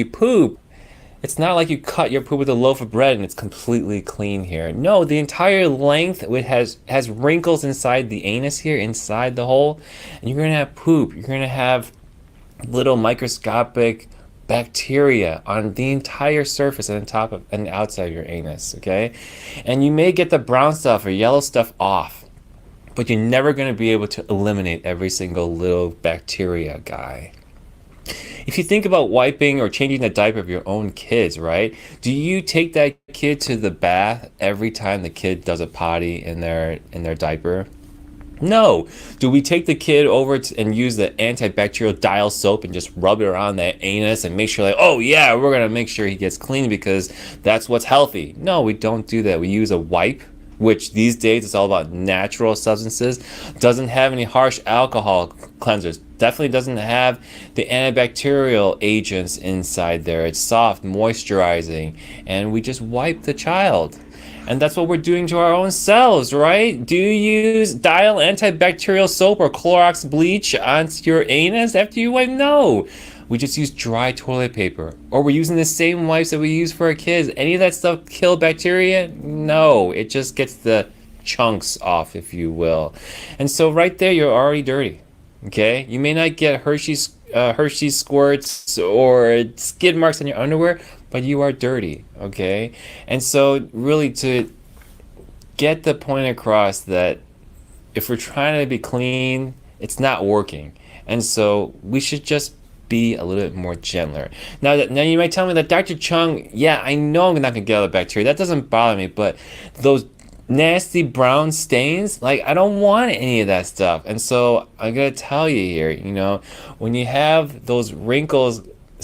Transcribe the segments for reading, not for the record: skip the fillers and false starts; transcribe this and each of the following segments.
poop, it's not like you cut your poop with a loaf of bread and it's completely clean here. No, the entire length it has wrinkles inside the anus here, inside the hole, and you're gonna have poop. You're gonna have little microscopic bacteria on the entire surface and the top of and the outside of your anus, okay? And you may get the brown stuff or yellow stuff off, but you're never going to be able to eliminate every single little bacteria guy. If you think about wiping or changing the diaper of your own kids, right? Do you take that kid to the bath every time the kid does a potty in their diaper? No. Do we take the kid over and use the antibacterial dial soap and just rub it around that anus and make sure, like, oh yeah, we're gonna make sure he gets clean because that's what's healthy? No, we don't do that. We use a wipe, which these days is all about natural substances. Doesn't have any harsh alcohol cleansers. Definitely doesn't have the antibacterial agents inside there. It's soft, moisturizing, and we just wipe the child. And that's what we're doing to our own selves, right? Do you use Dial antibacterial soap or Clorox bleach onto your anus after you wipe? No. We just use dry toilet paper. Or we're using the same wipes that we use for our kids. Any of that stuff kill bacteria? No. It just gets the chunks off, if you will. And so right there, you're already dirty. Okay? You may not get Hershey's squirts or skid marks on your underwear, but you are dirty, okay? And so really to get the point across that if we're trying to be clean, it's not working. And so we should just be a little bit more gentler. Now you might tell me that Dr. Chung, yeah, I know I'm not gonna get all the bacteria. That doesn't bother me, but those nasty brown stains, like I don't want any of that stuff. And so I'm gonna tell you here, when you have those wrinkles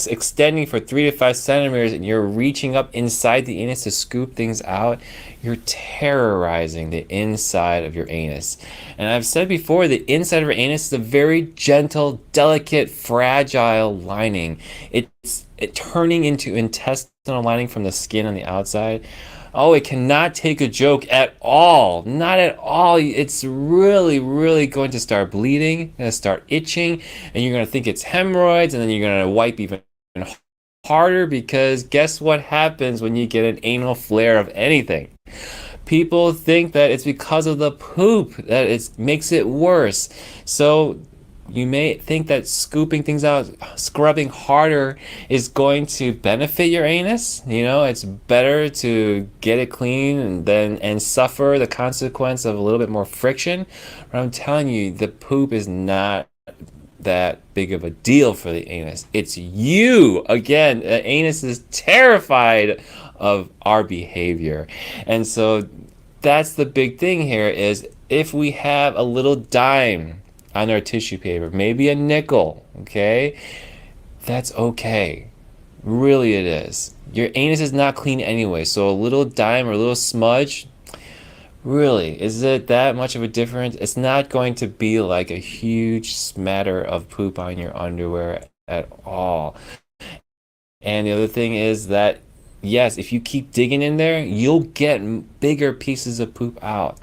extending for 3 to 5 centimeters and you're reaching up inside the anus to scoop things out, you're terrorizing the inside of your anus. And I've said before, the inside of your anus is a very gentle, delicate, fragile lining. It's turning into intestinal lining from the skin on the outside. Oh, it cannot take a joke at all. Not at all. It's really, really going to start bleeding, going to start itching, and you're going to think it's hemorrhoids, and then you're going to wipe even harder because guess what happens when you get an anal flare of anything? People think that it's because of the poop that it makes it worse. So you may think that scooping things out, scrubbing harder is going to benefit your anus. It's better to get it clean and suffer the consequence of a little bit more friction. But I'm telling you, the poop is not that big of a deal for the anus. It's you. Again, the anus is terrified of our behavior. And so that's the big thing here is if we have a little dime on our tissue paper, maybe a nickel, okay? That's okay. Really it is. Your anus is not clean anyway, so a little dime or a little smudge, really, is it that much of a difference? It's not going to be like a huge smatter of poop on your underwear at all. And the other thing is that, yes, if you keep digging in there, you'll get bigger pieces of poop out.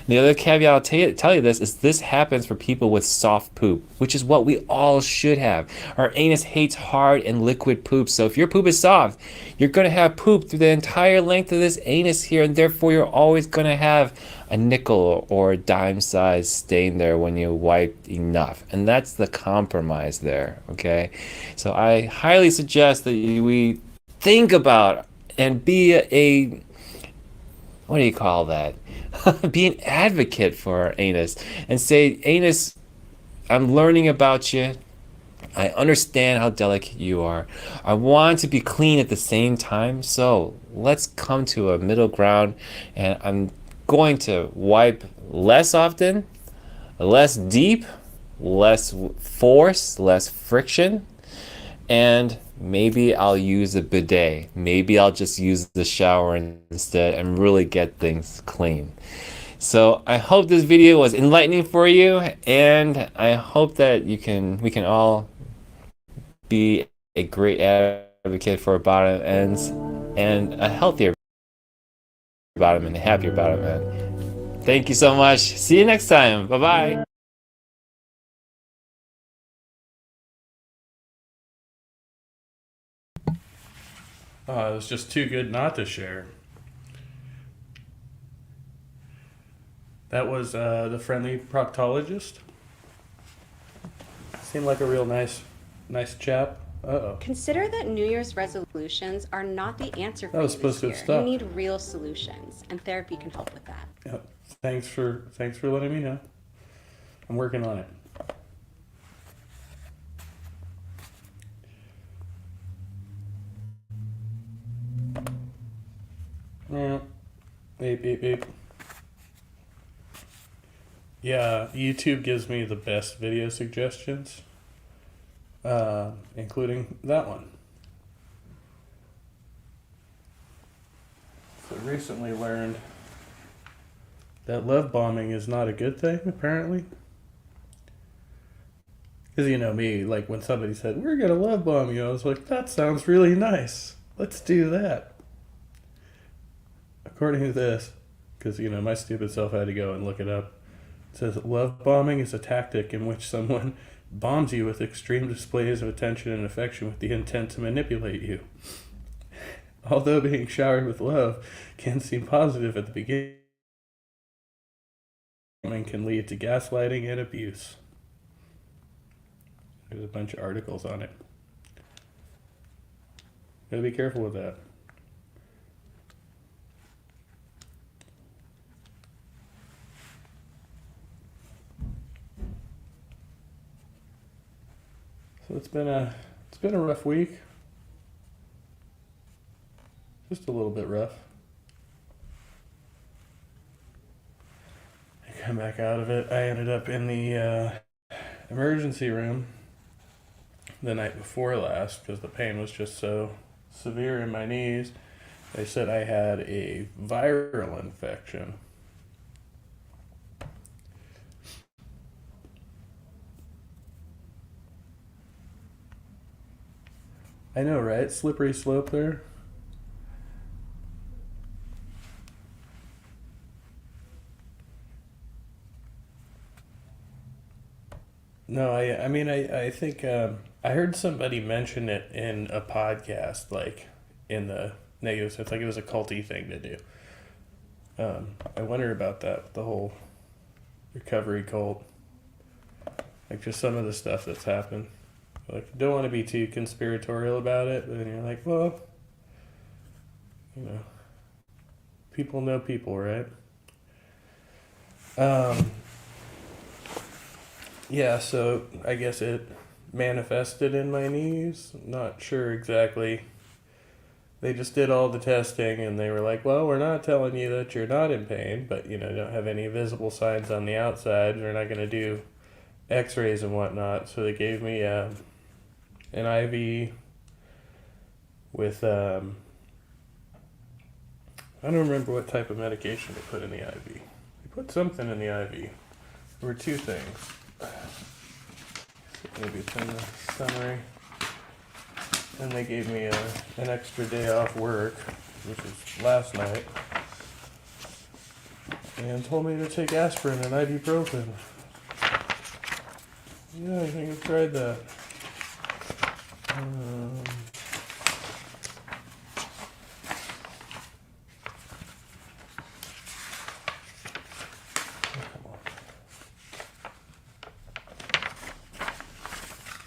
The other caveat I'll tell you this happens for people with soft poop, which is what we all should have. Our anus hates hard and liquid poop. So if your poop is soft, you're going to have poop through the entire length of this anus here, and therefore you're always going to have a nickel or a dime-sized stain there when you wipe enough. And that's the compromise there, okay? So I highly suggest that we think about and be a what do you call that? Be an advocate for our anus and say, anus, I'm learning about you. I understand how delicate you are. I want to be clean at the same time. So let's come to a middle ground, and I'm going to wipe less often, less deep, less force, less friction, and maybe I'll use a bidet. Maybe I'll just use the shower instead and really get things clean. So I hope this video was enlightening for you, and I hope that we can all be a great advocate for bottom ends and a healthier bottom and a happier bottom end. Thank you so much. See you next time. Bye-bye. It was just too good not to share. That was the friendly proctologist. Seemed like a real nice chap. Uh-oh. Consider that New Year's resolutions are not the answer That for was you supposed this to have year. You stopped. need real solutions, and therapy can help with that. Yeah. Thanks for letting me know. I'm working on it. Yeah. Beep beep beep. Yeah, YouTube gives me the best video suggestions, including that one. So recently learned that love bombing is not a good thing, apparently. Because you know me, like when somebody said, we're going to love bomb you, I was like, that sounds really nice. Let's do that. According to this, because you know, my stupid self had to go and look it up, it says love bombing is a tactic in which someone bombs you with extreme displays of attention and affection with the intent to manipulate you. Although being showered with love can seem positive at the beginning, bombing can lead to gaslighting and abuse. There's a bunch of articles on it. Gotta be careful with that. So it's been a rough week. Just a little bit rough. I come back out of it. I ended up in the emergency room the night before last because the pain was just so severe in my knees. They said I had a viral infection. I know, right? Slippery slope there. No, I think I heard somebody mention it in a podcast, like in the negative sense, like it was a culty thing to do. I wonder about that, the whole recovery cult, like just some of the stuff that's happened. Like, don't want to be too conspiratorial about it, but then you're like, well, you know, people know people, right? Um, yeah, so I guess it manifested in my knees. Not sure exactly. They just did all the testing and they were like, well, we're not telling you that you're not in pain, but you know, don't have any visible signs on the outside. We're not going to do x-rays and whatnot. So they gave me an IV with, I don't remember what type of medication they put in the IV. They put something in the IV. There were two things. Maybe it's in the summary. And they gave me an extra day off work, which was last night, and told me to take aspirin and ibuprofen. Yeah, I think I've tried that. Um,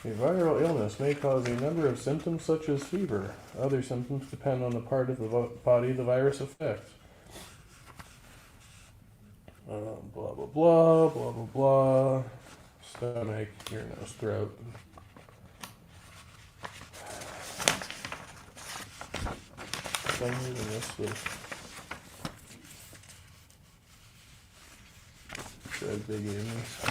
A viral illness may cause a number of symptoms such as fever. Other symptoms depend on the part of the body the virus affects. Blah, blah, blah, blah, blah, blah. Stomach, ear, nose, throat. For some reason this was said big illness.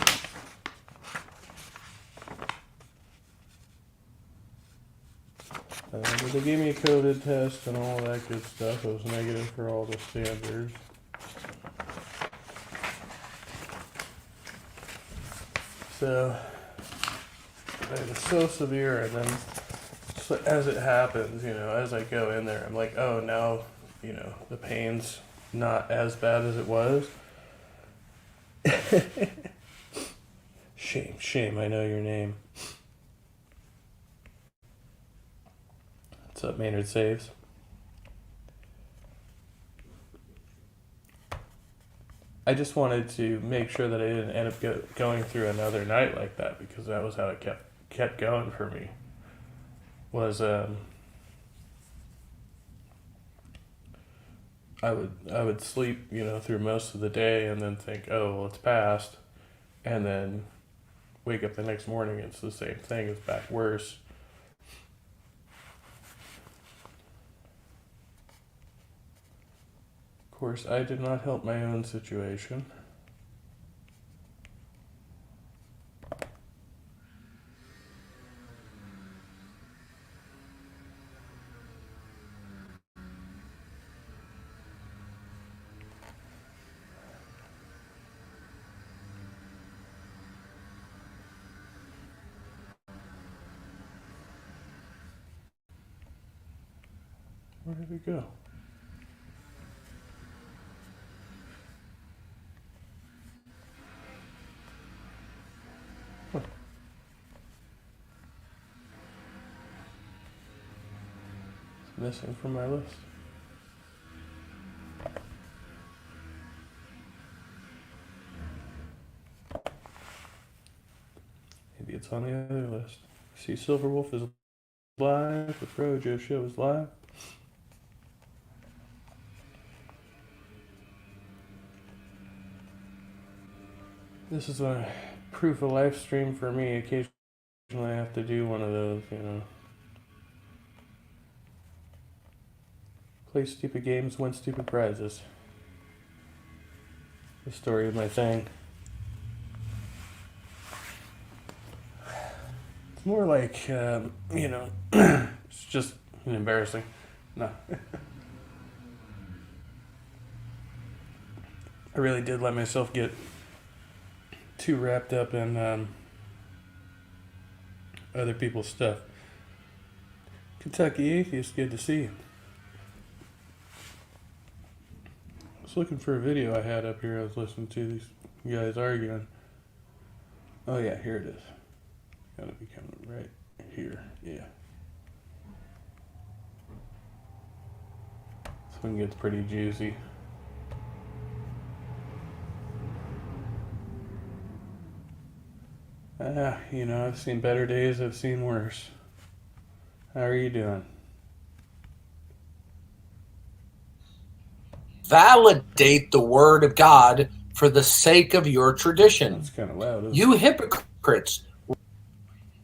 But they gave me a COVID test and all that good stuff. It was negative for all the standards. So it was so severe, and then so as it happens, you know, as I go in there, I'm like, oh, now, you know, the pain's not as bad as it was. Shame, I know your name. What's up, Maynard Saves? I just wanted to make sure that I didn't end up going through another night like that, because that was how it kept going for me. Was I would sleep, through most of the day, and then think, oh, well, it's past, and then wake up the next morning, it's the same thing, it's back worse. Of course, I did not help my own situation. Where did it go? Huh. It's missing from my list. Maybe it's on the other list. See, Silverwolf is live. The Frojo Show is live. This is a proof of life stream for me. Occasionally I have to do one of those, Play stupid games, win stupid prizes. The story of my thing. It's more like, it's just embarrassing. No. I really did let myself get too wrapped up in other people's stuff. Kentucky Atheist, good to see you. I was looking for a video I had up here. I was listening to these guys arguing. Oh yeah, here it is. Gotta be coming right here. Yeah. This one gets pretty juicy. I've seen better days, I've seen worse. How are you doing? Validate the word of God for the sake of your tradition. That's kind of loud, isn't You hypocrites,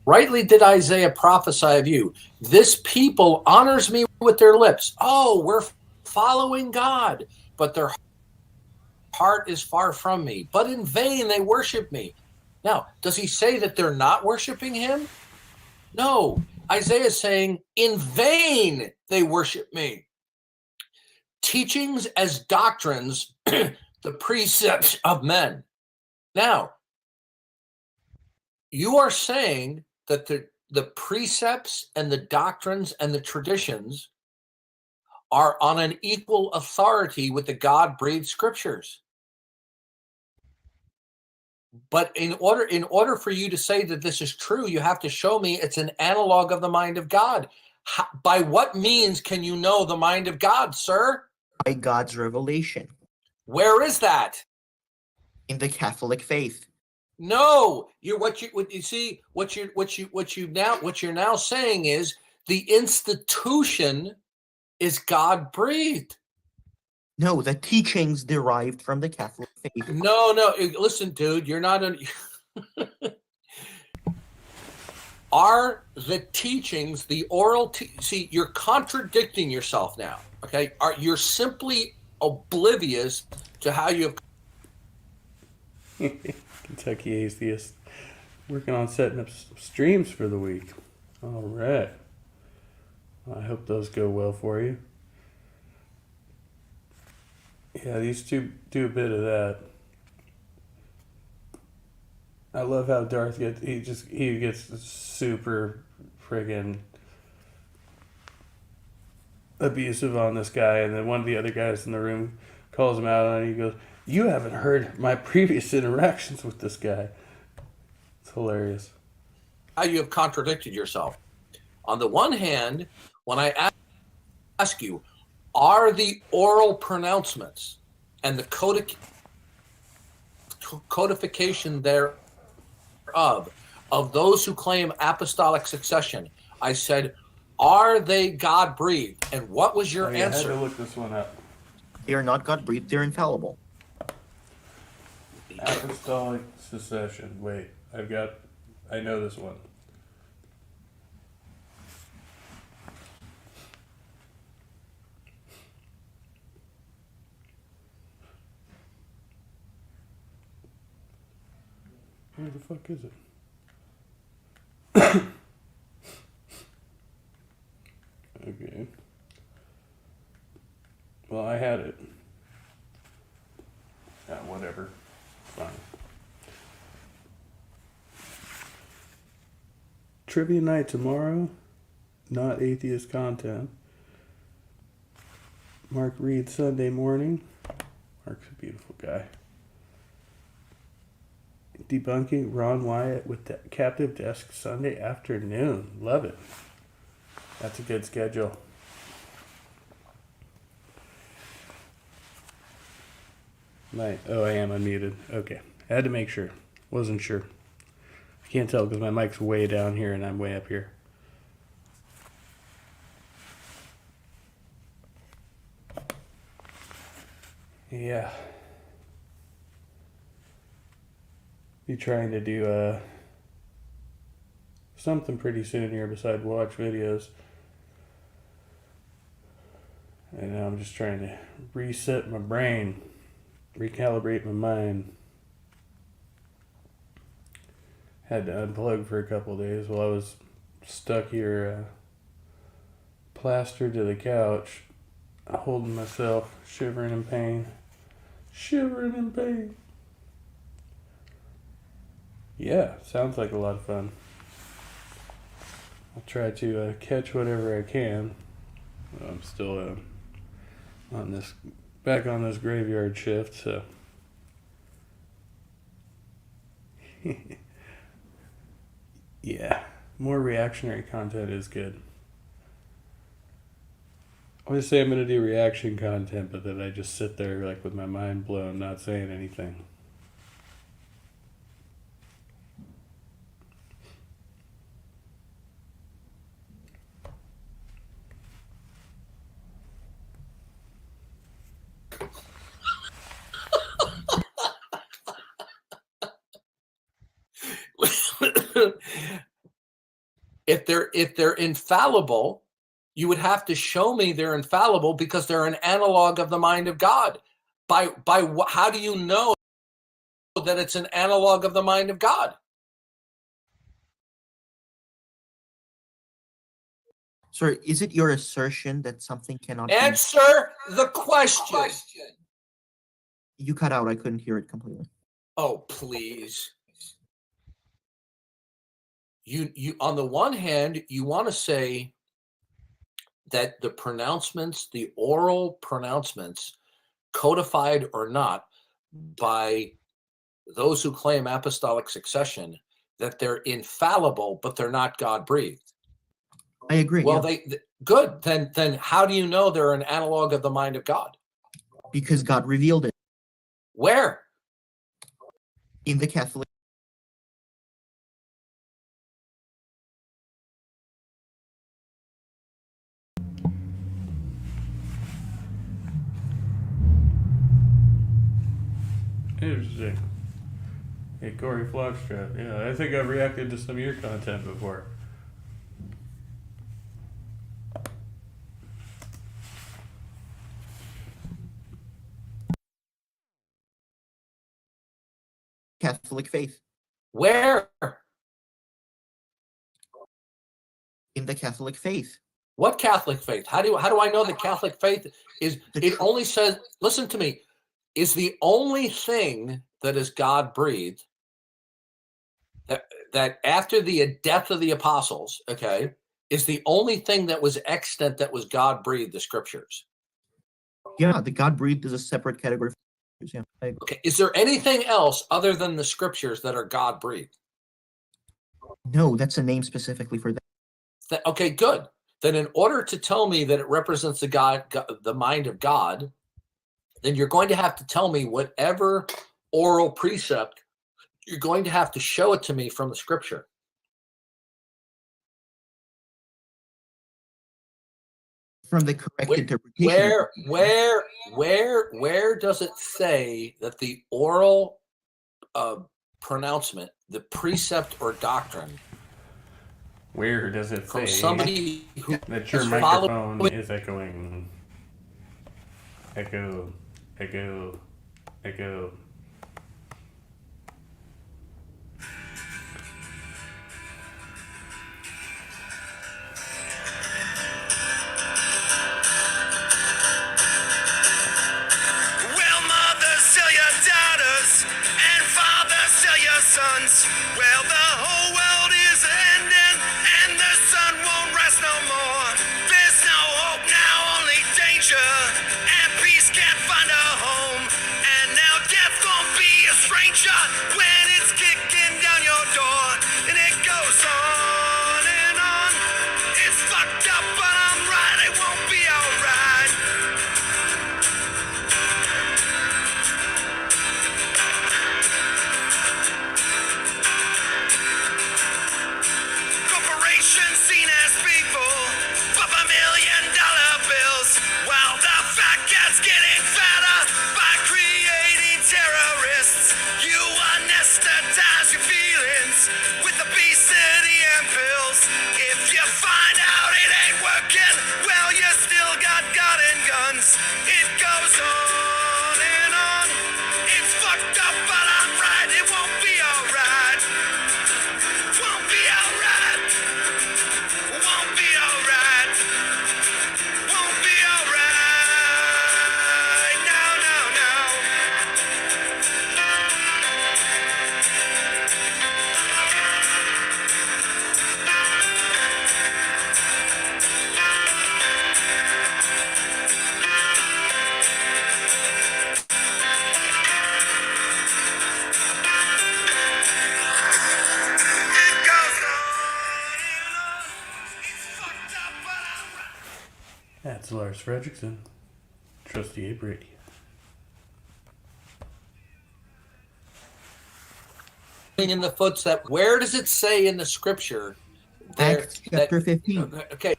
rightly did Isaiah prophesy of you. This people honors me with their lips. Oh, we're following God, but their heart is far from me. But in vain they worship me. Now, does he say that they're not worshiping him? No. Isaiah is saying, in vain they worship me. Teachings as doctrines, the precepts of men. Now, you are saying that the precepts and the doctrines and the traditions are on an equal authority with the God-breathed scriptures. But in order for you to say that this is true, you have to show me it's an analog of the mind of God. By what means can you know the mind of God, sir? By God's revelation Where is that? in the Catholic faith. No, what you're now saying is the institution is God breathed. No, the teachings derived from the Catholic faith. No, listen, dude, you're not are the teachings, the oral see, you're contradicting yourself now, okay? You're simply oblivious to how you have Kentucky Atheist. Working on setting up streams for the week. All right. I hope those go well for you. Yeah, these two do a bit of that. I love how Darth he gets super friggin' abusive on this guy, and then one of the other guys in the room calls him out, and he goes, "You haven't heard my previous interactions with this guy." It's hilarious. how you have contradicted yourself. On the one hand, when I ask you, are the oral pronouncements and the codic codification thereof, of those who claim apostolic succession. I said, are they God breathed? And what was your I had answer? to look this one up. They are not God breathed, they're infallible. Apostolic succession. Wait, I know this one. Where the fuck is it? Okay. Well, I had it. Yeah, whatever. Fine. Trivia night tomorrow. Not atheist content. Mark Reed Sunday morning. Mark's a beautiful guy. Debunking Ron Wyatt with the Captive Desk Sunday afternoon. Love it. That's a good schedule. Oh, I am unmuted. Okay. I had to make sure. Wasn't sure. I can't tell because my mic's way down here and I'm way up here. Yeah. Be trying to do something pretty soon here besides watch videos. And now I'm just trying to reset my brain, recalibrate my mind. Had to unplug for a couple days while I was stuck here, plastered to the couch, holding myself, shivering in pain. Shivering in pain. Yeah, sounds like a lot of fun. I'll try to catch whatever I can. I'm still back on this graveyard shift, so. Yeah, more reactionary content is good. I always say I'm going to do reaction content, but then I just sit there like with my mind blown, not saying anything. If they're infallible, you would have to show me they're infallible because they're an analog of the mind of God. How do you know that it's an analog of the mind of God? Sir, is it your assertion that something cannot Answer the question. be... You cut out, I couldn't hear it completely. Oh, please. You on the one hand, you want to say that the pronouncements, the oral pronouncements, codified or not, by those who claim apostolic succession, that they're infallible, but they're not God-breathed. I agree. Well, yeah. good. Then how do you know they're an analog of the mind of God? Because God revealed it Where? in the Catholic. Interesting. Hey, Corey Flockstrap. Yeah, I think I've reacted to some of your content before. Catholic faith. Where? In the Catholic faith. What Catholic faith? How do I know the Catholic faith is? It only says. Listen to me. Is the only thing that is God breathed that after the death of the apostles, okay, is the only thing that was extant that was God breathed, the scriptures. Yeah, the God breathed is a separate category. Yeah, Okay, is there anything else other than the scriptures that are God breathed? no, that's a name specifically for that. Okay, good. Then in order to tell me that it represents the mind of God, then you're going to have to tell me whatever oral precept, you're going to have to show it to me from the scripture. From the correct Wait, interpretation. where does it say that the oral pronouncement, the precept or doctrine Where does it from say somebody who that your is microphone following? is echoing? Echo, echo, echo. Well, mothers, sell your daughters, and fathers, sell your sons. Well, the whole world is ending, and the sun won't rest no more. There's no hope now, only danger, and peace can't find a home. And now death won't be a stranger when it's kicking down your door. And it goes on and on. It's fucked up, but I'm right, it won't be alright. Corporations seen as people, pop $1 million bills, while the fat cat's getting fatter by creating terrorists. You anesthetize your feelings with obesity and pills. If you find out it ain't working, well, you still got God and guns. It goes on and on. It's fucked up, but I'm right. It won't be alright. Won't be alright. Won't be alright. Won't be alright. No, no, no. It goes on and on. It's fucked up, but I'm right. That's Lars Fredrickson, Trusty Ape Radio. In the footstep, where does it say in the scripture there Acts chapter 15. Okay,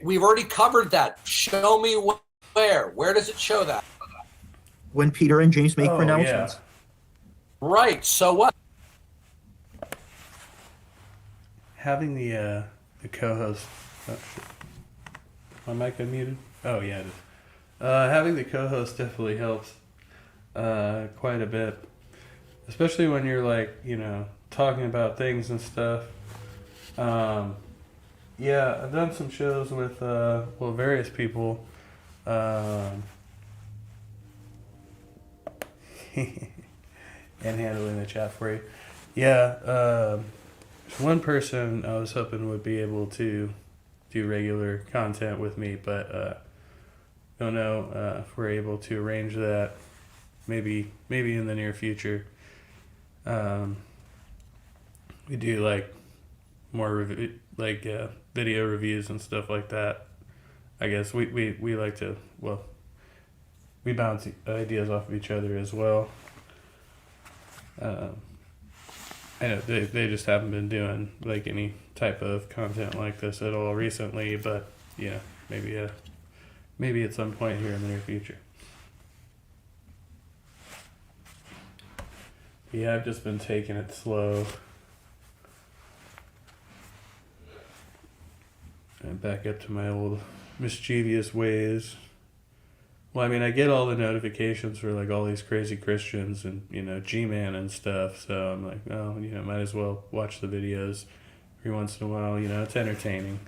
we've already covered that. Show me where. Where does it show that? When Peter and James make Oh, pronouncements. Right. So what? Having the co-host. Oh, shit. My mic unmuted? Oh yeah, it is. Having the co-host definitely helps quite a bit, especially when you're like talking about things and stuff. Yeah, I've done some shows with various people. And handling the chat for you. Yeah, there's one person I was hoping would be able to do regular content with me, but don't know if we're able to arrange that. Maybe in the near future. We do like more video reviews and stuff like that. I guess we like to we bounce ideas off of each other as well. I know they just haven't been doing like any type of content like this at all recently, but maybe at some point here in the near future. Yeah, I've just been taking it slow. And back up to my old mischievous ways. Well, I mean, I get all the notifications for like all these crazy Christians and G-Man and stuff. So I'm like, oh, might as well watch the videos every once in a while. It's entertaining.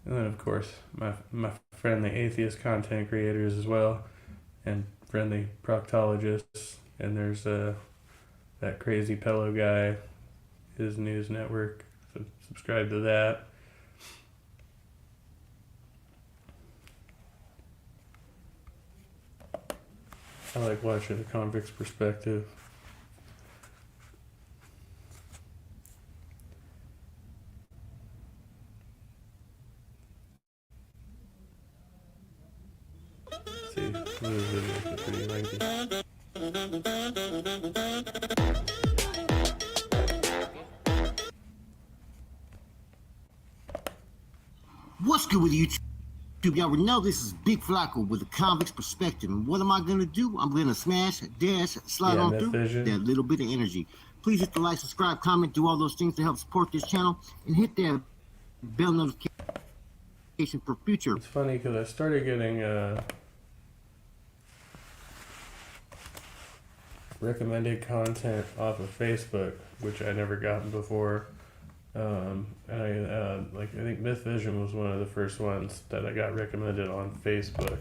And then of course my friendly atheist content creators as well, and friendly proctologists. And there's that crazy Pello guy, his news network. So subscribe to that. I like watching a convict's perspective. most of those videos are pretty lengthy. What's good with YouTube? Y'all already know this is Big Flacco with a convict's perspective. And what am I going to do? I'm going to smash, dash, slide on through Vision. that little bit of energy. Please hit the like, subscribe, comment, do all those things to help support this channel. And hit that bell notification for future. It's funny because I started getting recommended content off of Facebook, which I never gotten before. And I think Myth Vision was one of the first ones that I got recommended on Facebook,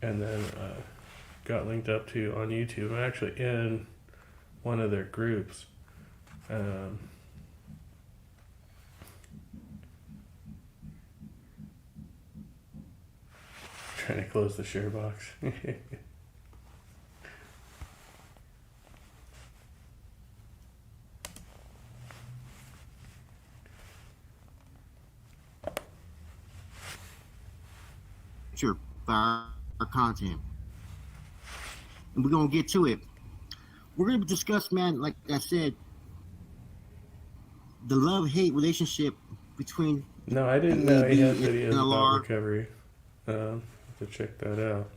and then got linked up to on YouTube. I'm actually in one of their groups. Trying to close the share box. For our content. And we're going to get to it. We're going to discuss, man, like I said, the love-hate relationship between No, I didn't know he had AB and videos about LR. recovery. Have to check that out.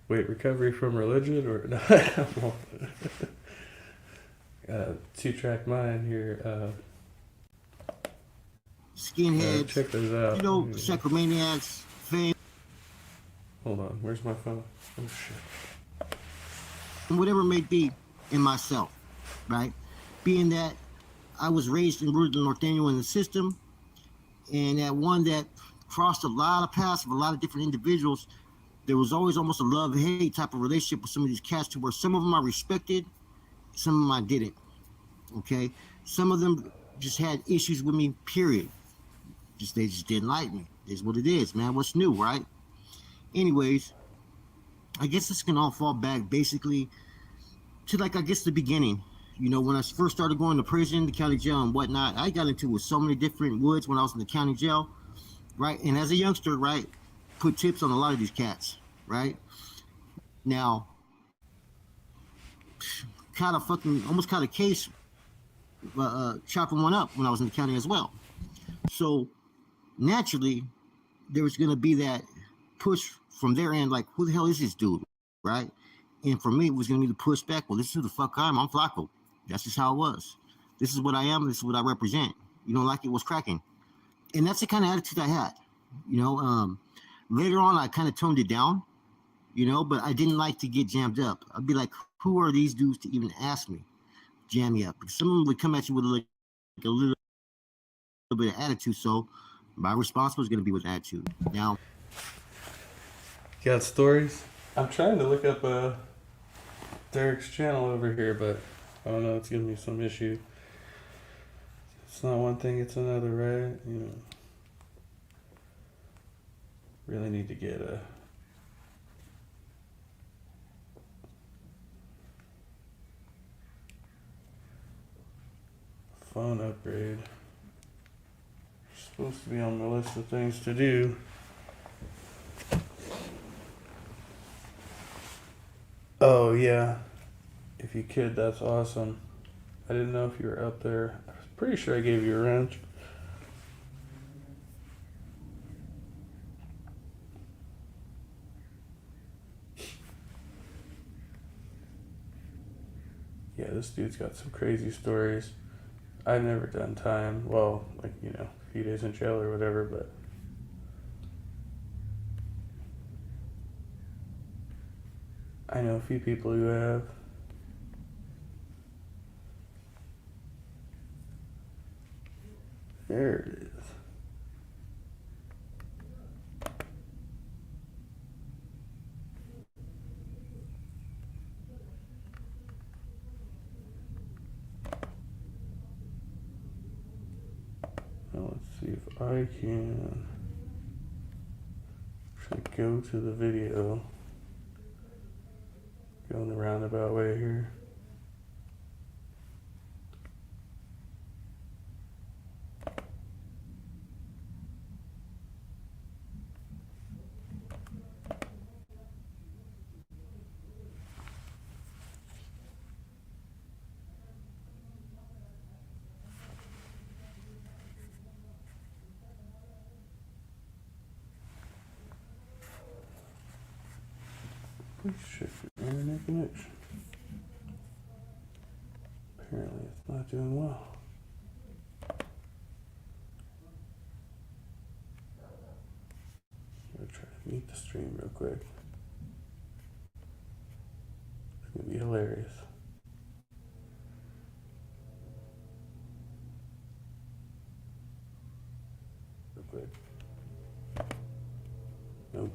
Wait, recovery from religion or no? Two-track mind here. Skinheads, Check those out. you know, psychomaniacs, fame, Hold on, where's my phone? Oh shit. and whatever it may be in myself, right? Being that I was raised and rooted in North Daniel in the system, and that one that crossed a lot of paths of a lot of different individuals, there was always almost a love-hate type of relationship with some of these cats to where some of them I respected, some of them I didn't, okay? Some of them just had issues with me, period. They just didn't like me. It's what it is, man. What's new, right? Anyways, I guess this can all fall back basically to, like, I guess the beginning. You know, when I first started going to prison, the county jail and whatnot, I got into with so many different woods when I was in the county jail, right? And as a youngster, right, put tips on a lot of these cats, right? Now, almost caught a case, chopping one up when I was in the county as well. So naturally, there was going to be that push from their end, like, who the hell is this dude, right? And for me, it was going to be the push back. Well, this is who the fuck I am. I'm Flacco. That's just how it was. This is what I am. This is what I represent. You don't like it, was cracking. And that's the kind of attitude I had. You know, later on, I kind of toned it down, you know, but I didn't like to get jammed up. I'd be like, who are these dudes to even ask me, jam me up? Because some of them would come at you with like a little bit of attitude. So my response was going to be with attitude. Now, Got stories? I'm trying to look up Derek's channel over here, but I don't know, it's giving me some issue. It's not one thing, it's another, right? You know. Really need to get a phone upgrade. Supposed to be on the list of things to do. Oh yeah, if you could, that's awesome. I didn't know if you were up there. I was pretty sure I gave you a wrench. Yeah, this dude's got some crazy stories. I've never done time. Well, like, you know, a few days in jail or whatever, but I know a few people who have. There it is. Now let's see if I can actually go to the video. Going the roundabout way here. Please check your internet connection. Apparently it's not doing well. I'm gonna try to mute the stream real quick. It's gonna be hilarious. Real quick. Nope.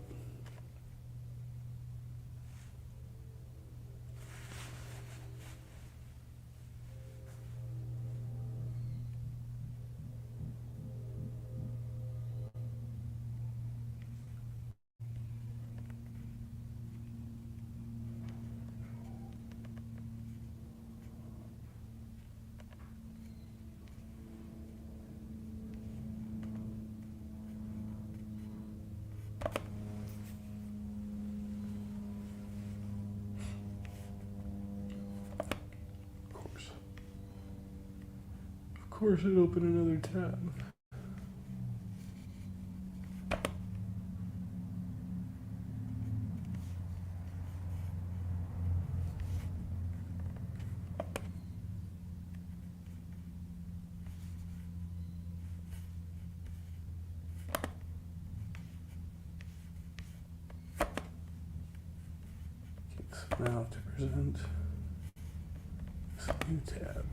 Of course it opened another tab. Now to present this new tab.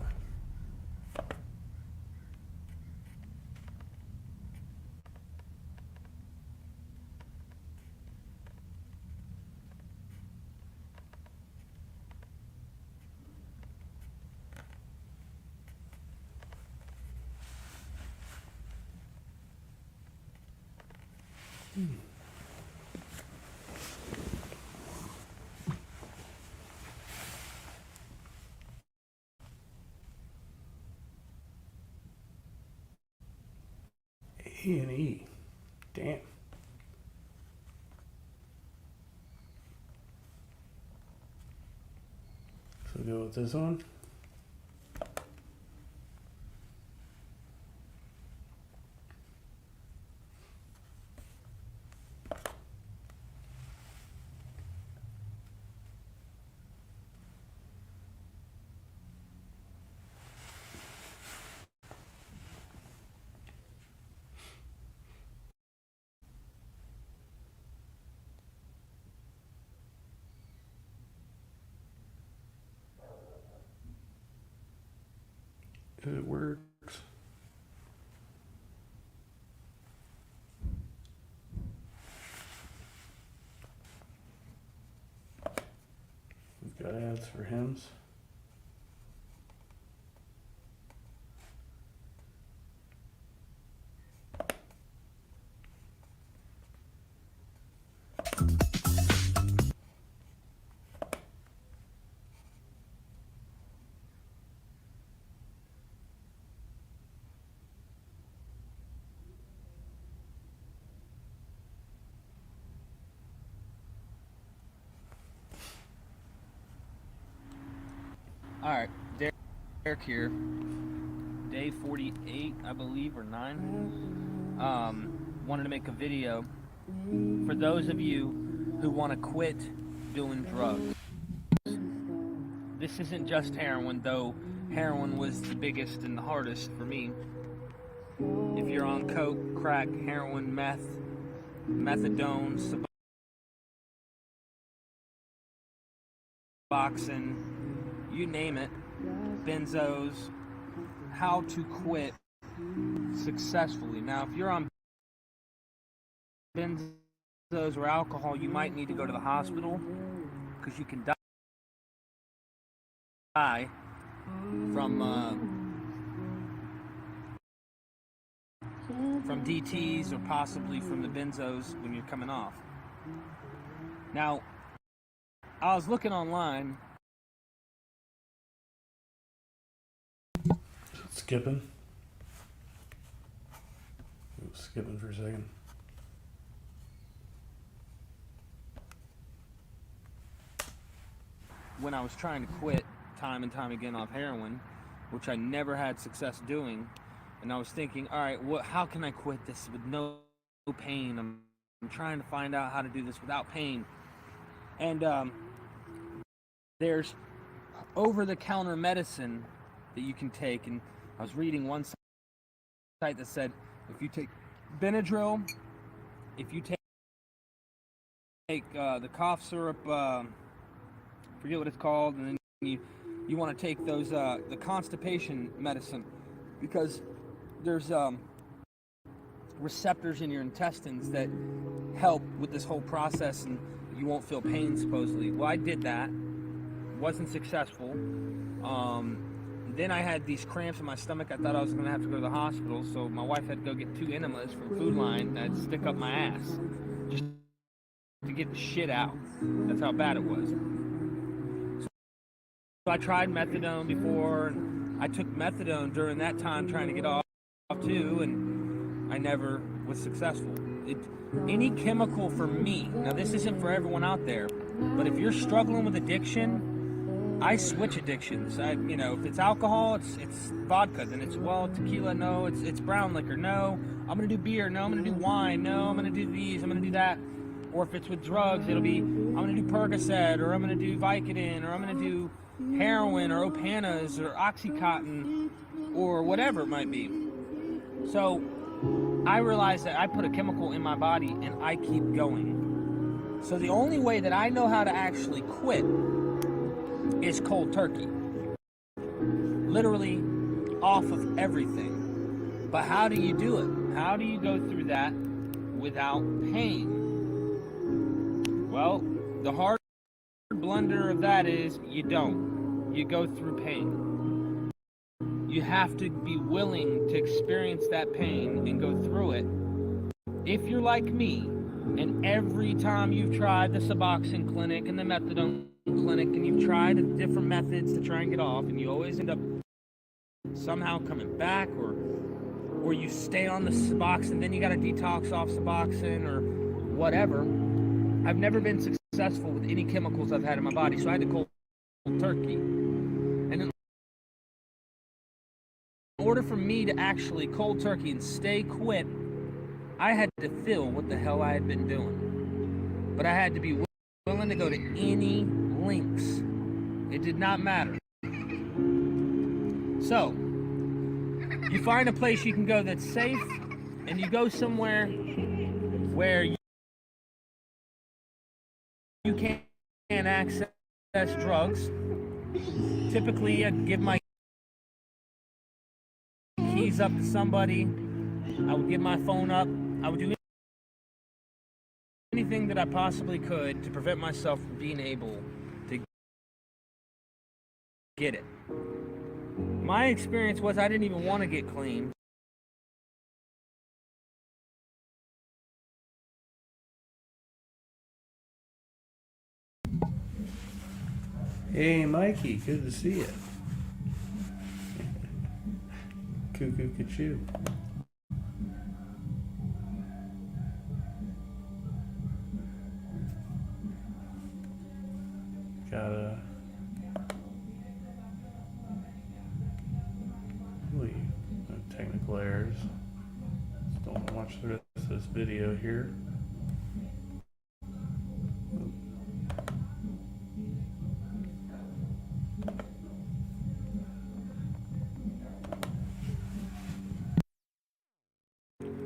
A&E. Damn. So go with this one. If it works. We've got ads for hymns. Alright, Derek here. Day 48, I believe, or 9. Wanted to make a video for those of you who want to quit doing drugs. This isn't just heroin, though heroin was the biggest and the hardest for me. If you're on coke, crack, heroin, meth, methadone, Suboxone, you name it, benzos, how to quit successfully. Now, if you're on benzos or alcohol, you might need to go to the hospital because you can die from DTs or possibly from the benzos when you're coming off. Now, I was looking online. Skipping. Skipping for a second. When I was trying to quit time and time again off heroin, which I never had success doing, and I was thinking, all right, how can I quit this with no pain? I'm trying to find out how to do this without pain. And there's over-the-counter medicine that you can take. And I was reading one site that said if you take Benadryl, if you take the cough syrup, forget what it's called, and then you want to take those the constipation medicine, because there's receptors in your intestines that help with this whole process, and you won't feel pain supposedly. Well, I did that, wasn't successful. Then I had these cramps in my stomach. I thought I was going to have to go to the hospital, so my wife had to go get 2 enemas from Food Line that I'd stick up my ass just to get the shit out. That's how bad it was. So I tried methadone before, and I took methadone during that time trying to get off too, and I never was successful. Any chemical for me, now this isn't for everyone out there, but if you're struggling with addiction, I switch addictions. If it's alcohol, it's vodka. Then it's, well, tequila, no. It's brown liquor, no. I'm gonna do beer, no. I'm gonna do wine, no. I'm gonna do these, I'm gonna do that. Or if it's with drugs, it'll be, I'm gonna do Percocet, or I'm gonna do Vicodin, or I'm gonna do heroin, or Opanas, or Oxycontin, or whatever it might be. So I realized that I put a chemical in my body and I keep going. So the only way that I know how to actually quit is cold turkey. Literally off of everything. But how do you do it? How do you go through that without pain? Well, the hard blunder of that is you don't. You go through pain. You have to be willing to experience that pain and go through it. If you're like me, and every time you've tried the Suboxone clinic and the methadone clinic, and you've tried different methods to try and get off, and you always end up somehow coming back, or you stay on the Suboxone, then you got to detox off Suboxone or whatever. I've never been successful with any chemicals I've had in my body, so I had to cold turkey. And in order for me to actually cold turkey and stay quit, I had to feel what the hell I had been doing. But I had to be willing to go to any lengths. It did not matter. So, you find a place you can go that's safe, and you go somewhere where you can't access drugs. Typically, I'd give my keys up to somebody. I would give my phone up. I would do anything that I possibly could to prevent myself from being able to get it. My experience was I didn't even want to get clean. Hey, Mikey, good to see you. Cuckoo Cachoo. Got technical errors. Just don't want to watch the rest of this video here.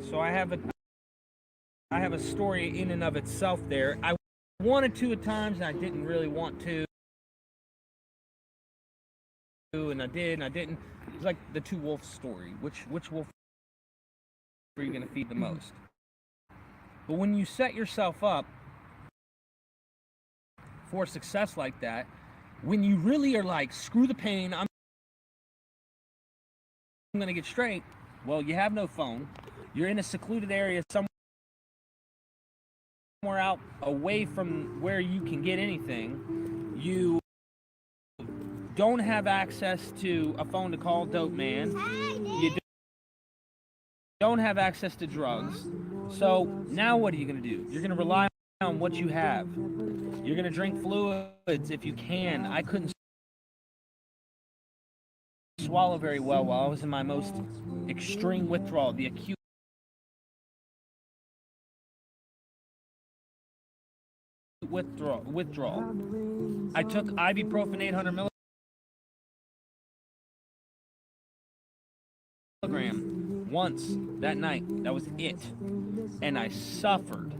So I have a story in and of itself there. I wanted to at times, and I didn't really want to. And I did, and I didn't. It's like the two wolves story. Which wolf are you going to feed the most? But when you set yourself up for success like that, when you really are like, screw the pain, I'm going to get straight, well, you have no phone. You're in a secluded area somewhere out away from where you can get anything. You don't have access to a phone to call Dope Man. You don't have access to drugs. So now what are you going to do? You're going to rely on what you have. You're going to drink fluids if you can. I couldn't swallow very well while I was in my most extreme withdrawal, the acute withdrawal. I took ibuprofen 800 milligram once that night. That was it. And I suffered.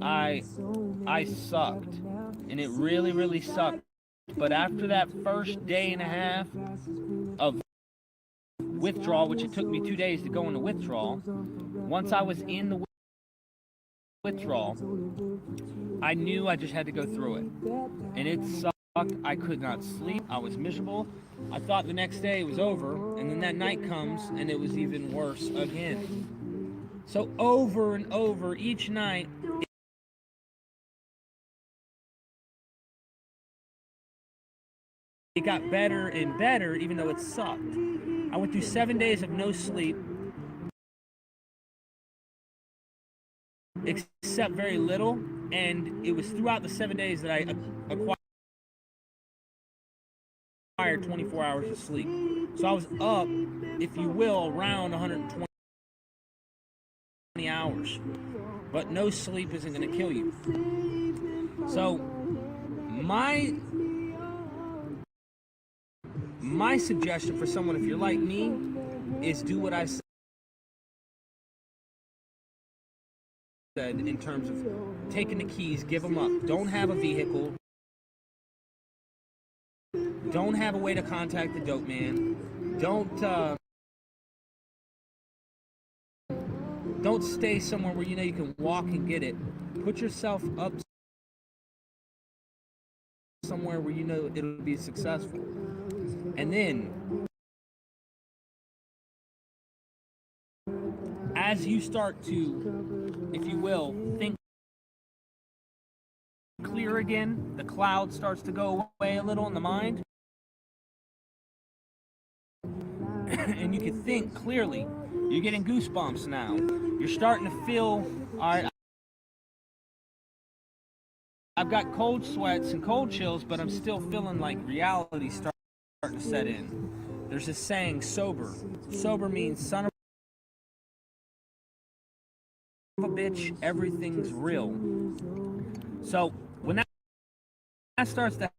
I sucked. And it really, really sucked. But after that first day and a half of withdrawal, which it took me 2 days to go into withdrawal, once I was in the withdrawal, I knew I just had to go through it. And it sucked. I could not sleep. I was miserable. I thought the next day it was over, and then that night comes and it was even worse again. So over and over each night, it got better and better, even though it sucked. I went through 7 days of no sleep, except very little, and it was throughout the 7 days that I acquired 24 hours of sleep. So I was up, if you will, around 120 hours. But no sleep isn't going to kill you. So my suggestion for someone, if you're like me, is do what I said in terms of taking the keys, give them up. Don't have a vehicle. Don't have a way to contact the dope man. Don't stay somewhere where you know you can walk and get it. Put yourself up somewhere where you know it'll be successful. And then, as you start to, if you will, think clear again, the cloud starts to go away a little in the mind, and you can think clearly. You're getting goosebumps now. You're starting to feel, all right, I've got cold sweats and cold chills, but I'm still feeling like reality starting to set in. There's this saying, sober. Sober means son of a bitch, everything's real. So when that starts to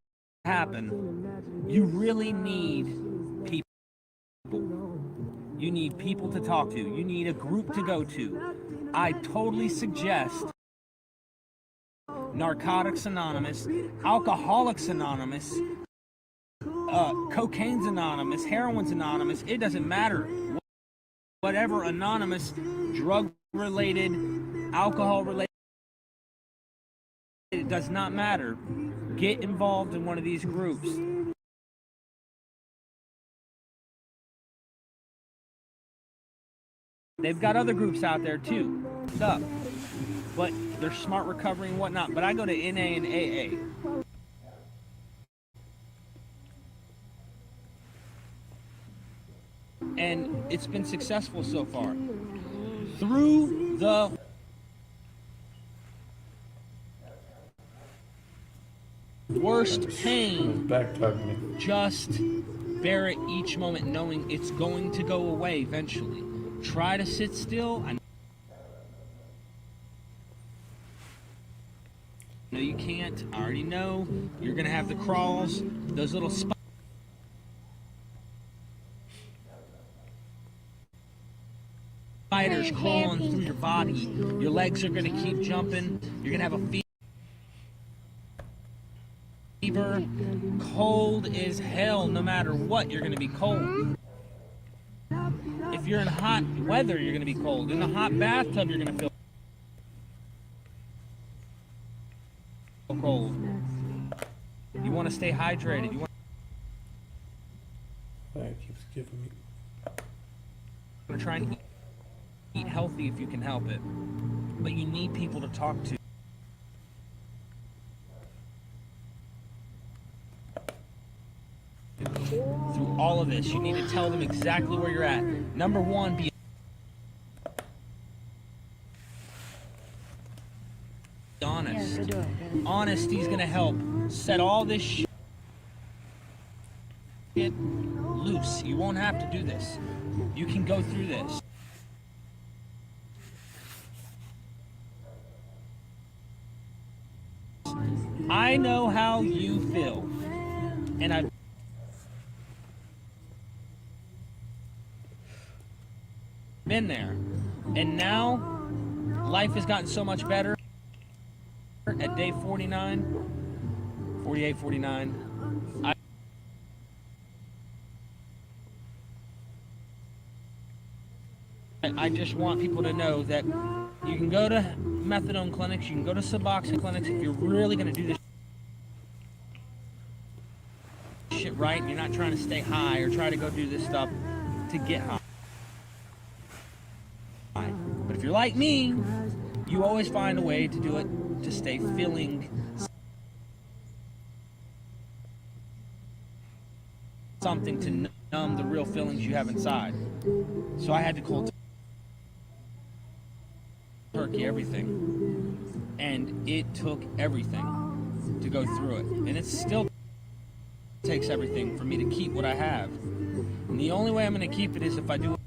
happen, you really need people. You need people to talk to. You need a group to go to. I totally suggest Narcotics Anonymous, Alcoholics Anonymous, Cocaine's Anonymous, Heroin's Anonymous. It doesn't matter. Whatever anonymous, drug-related, alcohol-related, it does not matter. Get involved in one of these groups. They've got other groups out there too, but they're Smart Recovery and whatnot. But I go to NA and AA. And it's been successful so far. Through the worst pain, just bear it each moment, knowing it's going to go away eventually. Try to sit still. I know you can't. I already know. You're going to have the crawls, those little spiders crawling through your body. Your legs are going to keep jumping. You're going to have a fever. Cold as hell. No matter what, you're going to be cold. If you're in hot weather, you're going to be cold. In a hot bathtub, you're going to feel cold. You want to stay hydrated. You want keeps giving me. to try and eat healthy if you can help it. But you need people to talk to. Through all of this, you need to tell them exactly where you're at. Number one, be honest. Honesty is going to help set all this shit loose. You won't have to do this. You can go through this. I know how you feel, and I've been there. And now, life has gotten so much better. At day 49, 48, 49, I just want people to know that you can go to methadone clinics, you can go to Suboxone clinics if you're really going to do this shit right and you're not trying to stay high or try to go do this stuff to get high. But if you're like me, you always find a way to do it to stay feeling something to numb the real feelings you have inside. So I had to cold turkey everything, and it took everything to go through it, and it still takes everything for me to keep what I have. And the only way I'm going to keep it is if I do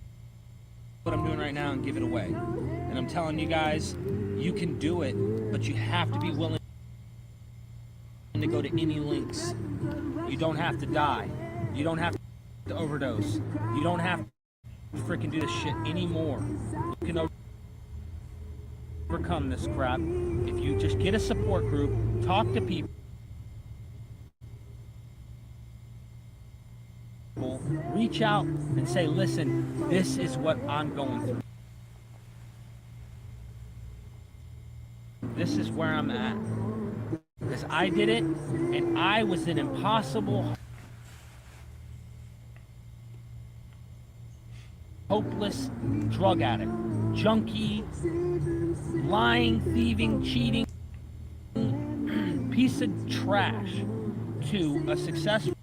what I'm doing right now and give it away. And I'm telling you guys, you can do it, but you have to be willing to go to any lengths. You don't have to die. You don't have to overdose. You don't have to freaking do this shit anymore. You can overcome this crap if you just get a support group, talk to people, reach out and say, listen, this is what I'm going through. This is where I'm at. Because I did it, and I was an impossible, hopeless drug addict, junkie, lying, thieving, cheating, piece of trash to a successful,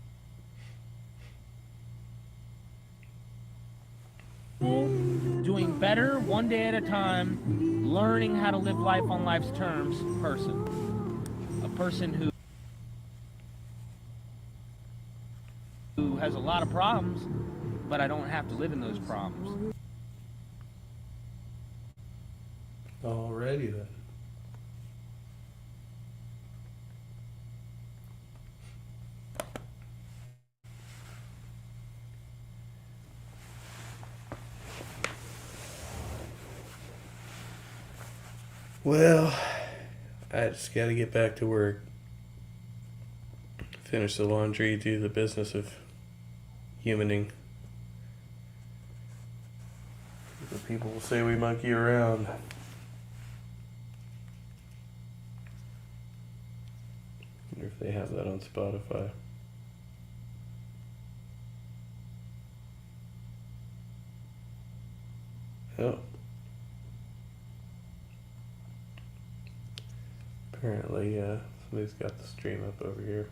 doing better one day at a time, learning how to live life on life's terms person. A person who has a lot of problems, but I don't have to live in those problems. Alrighty then. Well, I just got to get back to work. Finish the laundry, do the business of humaning. The people will say we monkey around. Wonder if they have that on Spotify. Oh. Apparently, somebody's got the stream up over here.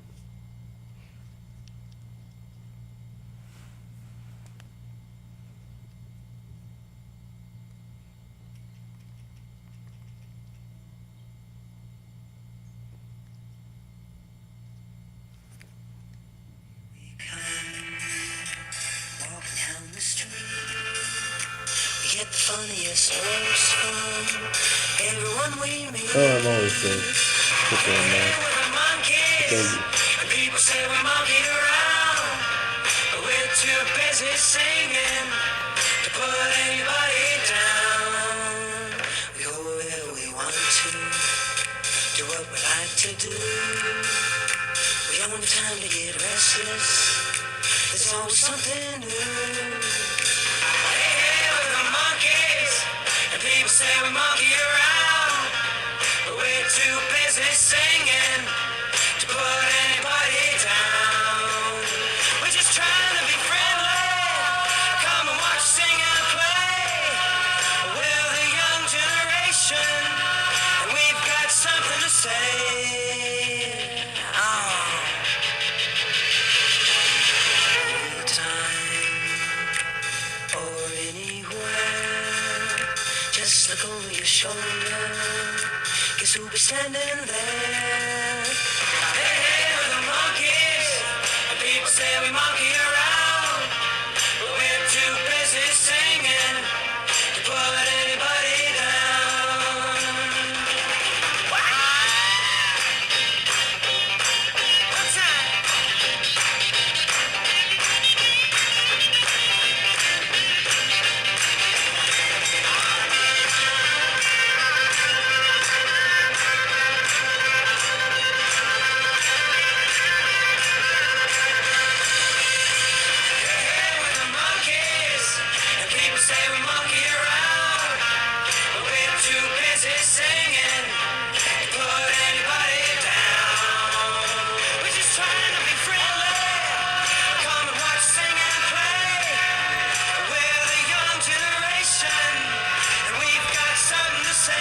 Oh, I'm always saying, put that in there. Thank you. People say we monkey around, but we're too busy singing to put anybody down. We go wherever we want to, do what we like to do. We don't have time to get restless, there's always something new. Hey, we're the monkeys, and people say we monkey around, but we're too busy singing to put anybody down. We're just trying to be friendly, come and watch, sing and play. We're the young generation, and we've got something to say. Or anywhere, just look over your shoulder, guess who'll be standing there? Hey, hey, we're the monkeys, and people say we monkey around, but we're too busy singing to put anybody down. say